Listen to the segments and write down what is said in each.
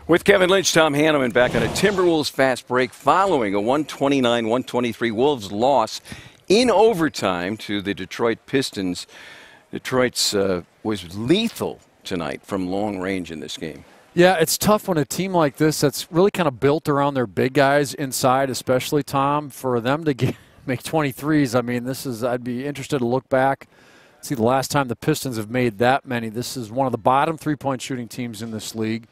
With Kevin Lynch, Tom Hanneman back on a Timberwolves fast break following a 129-123 Wolves loss in overtime to the Detroit Pistons. Detroit's was lethal tonight from long range in this game. Yeah, it's tough when a team like this that's really kind of built around their big guys inside, especially, Tom, for them to make 23s. I mean, I'd be interested to look back, see the last time the Pistons have made that many. This is one of the bottom three-point shooting teams in this league.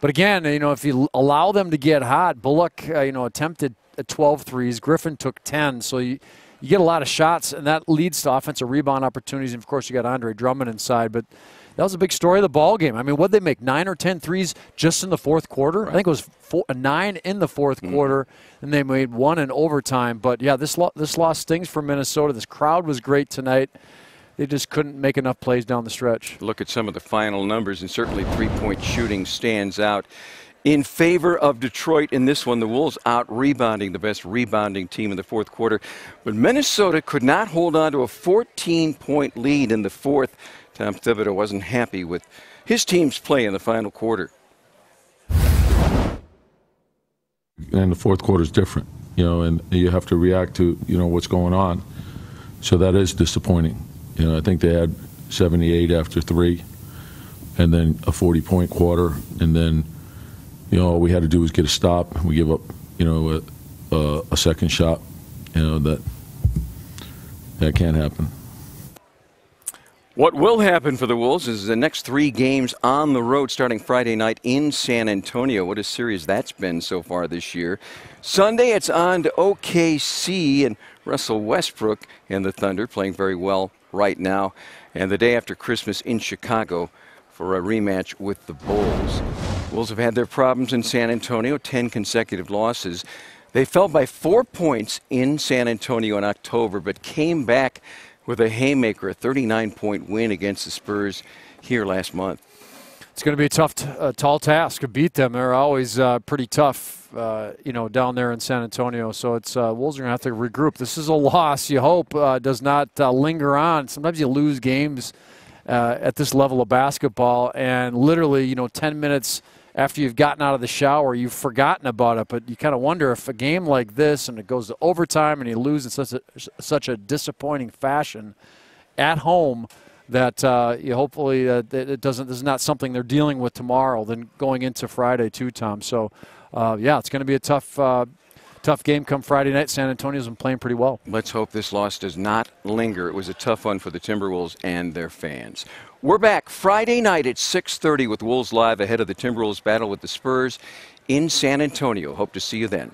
But again, if you allow them to get hot, Bullock, attempted 12 threes. Griffin took 10. So you get a lot of shots, and that leads to offensive rebound opportunities. And, of course, you got Andre Drummond inside. But that was a big story of the ball game. I mean, what'd they make, 9 or 10 threes just in the fourth quarter? Right. I think it was 9 in the fourth quarter, and they made 1 in overtime. But, yeah, this loss stings for Minnesota. This crowd was great tonight. They just couldn't make enough plays down the stretch. Look at some of the final numbers, and certainly three-point shooting stands out in favor of Detroit in this one. The Wolves out-rebounding the best rebounding team in the fourth quarter. But Minnesota could not hold on to a 14-point lead in the fourth. Tom Thibodeau wasn't happy with his team's play in the final quarter. And the fourth quarter is different, and you have to react to, what's going on. So that is disappointing. I think they had 78 after 3, and then a 40-point quarter, and then, all we had to do was get a stop. We give up, a second shot. That can't happen. What will happen for the Wolves is the next 3 games on the road starting Friday night in San Antonio. What a series that's been so far this year. Sunday, it's on to OKC, and Russell Westbrook and the Thunder playing very well right now. And the day after Christmas in Chicago for a rematch with the Bulls. Wolves have had their problems in San Antonio, 10 consecutive losses. They fell by 4 points in San Antonio in October, but came back with a haymaker, a 39-point win against the Spurs here last month. It's going to be a tough, tall task to beat them. They're always pretty tough, down there in San Antonio. So it's Wolves are going to have to regroup. This is a loss, you hope, does not linger on. Sometimes you lose games at this level of basketball, and literally, 10 minutes after you've gotten out of the shower, you've forgotten about it. But you kind of wonder if a game like this, and it goes to overtime, and you lose in such a disappointing fashion at home, that hopefully this is not something they're dealing with tomorrow, then going into Friday too, Tom. So, it's going to be a tough game come Friday night. San Antonio's been playing pretty well. Let's hope this loss does not linger. It was a tough one for the Timberwolves and their fans. We're back Friday night at 6:30 with Wolves Live ahead of the Timberwolves battle with the Spurs in San Antonio. Hope to see you then.